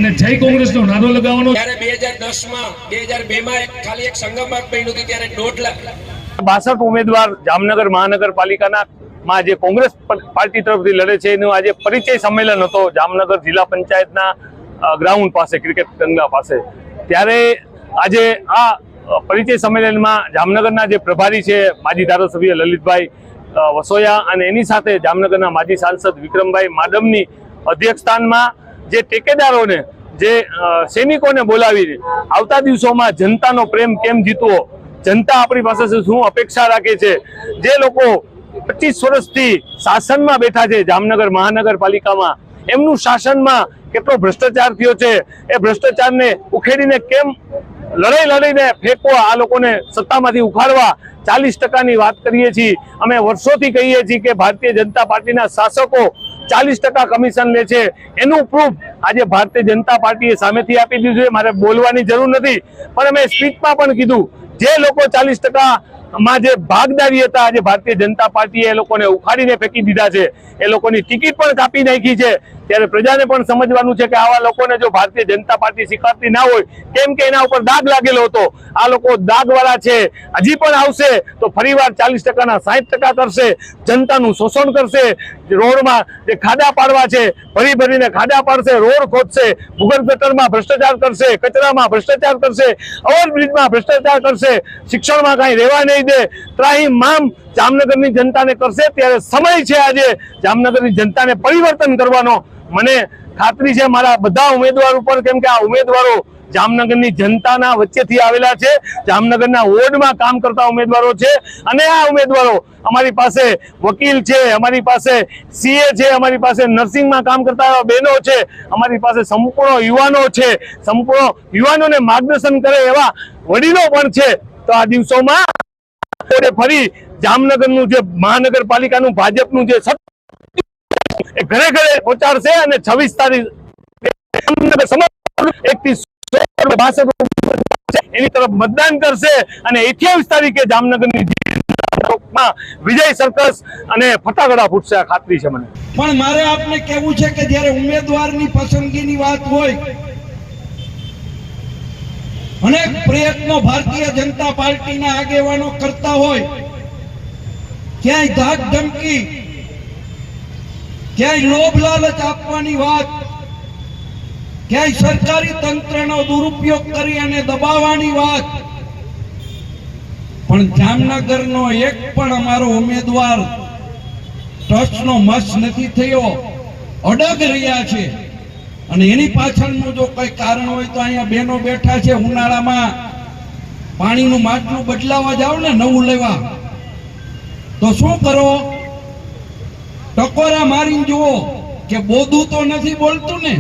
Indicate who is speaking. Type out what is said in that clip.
Speaker 1: અને જય કોંગ્રેસનો નારો લગાવવાનો।
Speaker 2: ત્યારે 2010 માં 2002 માં ખાલી એક સંગમમાં પડ્યું હતું ત્યારે 1.5 લાખ
Speaker 3: 62 ઉમેદવાર જામનગર મહાનગરપાલિકાના માં જે કોંગ્રેસ પાર્ટી તરફથી લડે છે એનું આજે પરિચય સંમેલન હતો જામનગર જિલ્લા પંચાયતના ગ્રાઉન્ડ પાસે, ક્રિકેટ ગંગા પાસે। ત્યારે આજે આ પરિચય સંમેલનમાં જામનગરના જે પ્રભારી છે માજી ધારાસભ્ય લલિતભાઈ વસોયા અને એની સાથે જામનગરના માજી સાંસદ વિક્રમભાઈ માડમની અધ્યક્ષસ્થાનમાં જે ટેકેદારોને, જે સૈનિકોને બોલાવીને આવતા દિવસોમાં જનતાનો પ્રેમ કેમ જીતવો, જનતા આપણી પાસે શું અપેક્ષા રાખે છે, જે લોકો 25 વર્ષથી શાસનમાં બેઠા છે જામનગર મહાનગરપાલિકામાં, એમનું શાસનમાં કેટલો ભ્રષ્ટાચાર થયો છે, એ ભ્રષ્ટાચારને ઉખેડીને કેમ લડીને ફેંકવા, આ લોકોને સત્તામાંથી ઉખાડવા 40%ની વાત કરીએ છીએ। અમે વર્ષોથી કહીએ છીએ કે ભારતીય જનતા પાર્ટીના શાસકો 40% કમિશન લે છે, એનું પ્રૂફ આજે ભારતીય જનતા પાર્ટીએ સામેથી આપી દીધું છે। મારે બોલવાની જરૂર નથી, પણ અમે સ્પીચમાં પણ કીધું, જે લોકો 40%માં જે ભાગદારી હતા આજે ભારતીય જનતા પાર્ટીએ એ લોકોને ઉખાડીને ફેંકી દીધા છે, એ લોકોની ટિકિટ પણ કાપી નાખી છે। ત્યારે પ્રજાને પણ સમજવાનું છે કે આવા લોકોને જો ભારતીય જનતા પાર્ટી સ્વીકારતી ના હોય, કેમ કે એના ઉપર દાગ લાગેલો હતો, આ લોકો દાગવાળા છે, હજી પણ આવશે તો ફરીવાર 40%ના 60% કરશે, જનતાનું શોષણ કરશે, રોડમાં જે ખાડા પાડવા છે ભરીને ખાડા પાડશે, રોડ ખોદશે, ભૂગર્ભ ગટરમાં ભ્રષ્ટાચાર કરશે, કચરામાં ભ્રષ્ટાચાર કરશે, ઓવરબ્રિજમાં ભ્રષ્ટાચાર કરશે, શિક્ષણમાં કાંઈ રહેવા નહીં દે, ત્રાહિમામ જામનગરની જનતાને કરશે। ત્યારે સમય છે આજે જામનગરની જનતાને પરિવર્તન કરવાનો। મને ખાતરી છે મારા બધા ઉમેદવાર ઉપર, કેમ કે આ ઉમેદવારો જામનગરની જનતાના વચ્ચેથી આવેલા છે, જામનગરના વોર્ડમાં કામ કરતા ઉમેદવારો છે, અને આ ઉમેદવારો અમારી પાસે વકીલ છે, અમારી પાસે સીએ છે, અમારી પાસે નર્સિંગમાં કામ કરતા બહેનો છે, અમારી પાસે સંપૂર્ણ યુવાનો છે, સંપૂર્ણ યુવાનોને માર્ગદર્શન કરે એવા વડીલો પણ છે। તો આ દિવસોમાં ફરી જામનગરનું જે મહાનગરપાલિકાનું ભાજપનું જે એ ઘરે ઘરે પહોંચાડશે અને 26 તારીખ એની તરફ મતદાન કરશે અને 28 તારીખે જામનગરની વિજય સરકસ અને ફટાકડા ફૂટશે, આ ખાતરી છે મને।
Speaker 4: પણ મારે આપને કહેવું છે કે જ્યારે ઉમેદવારની પસંદગીની વાત હોય, અનેક પ્રયત્નો ભારતીય જનતા પાર્ટીના આગેવાનો કરતા હોય, ક્યાંય ધાક ધમકી, ક્યાંય લોભ લાલચ આપવાની વાત, ક્યાંય સરકારી તંત્રનો દુરુપયોગ કરી અને દબાવવાની વાત, પણ જામનગરનો એક પણ અમારો ઉમેદવાર ટ્રસ્ટનો મસ નથી થયો, અડગ રહ્યા છે। અને એની પાછળનું જો કોઈ કારણ હોય તો અહીંયા બહેનો બેઠા છે, ઉનાળામાં પાણીનું માટલું બદલાવા જાવ ને નવું લેવા તો શું કરો, ટકોરા મારીને જુઓ કે બોધું તો નથી બોલતું ને,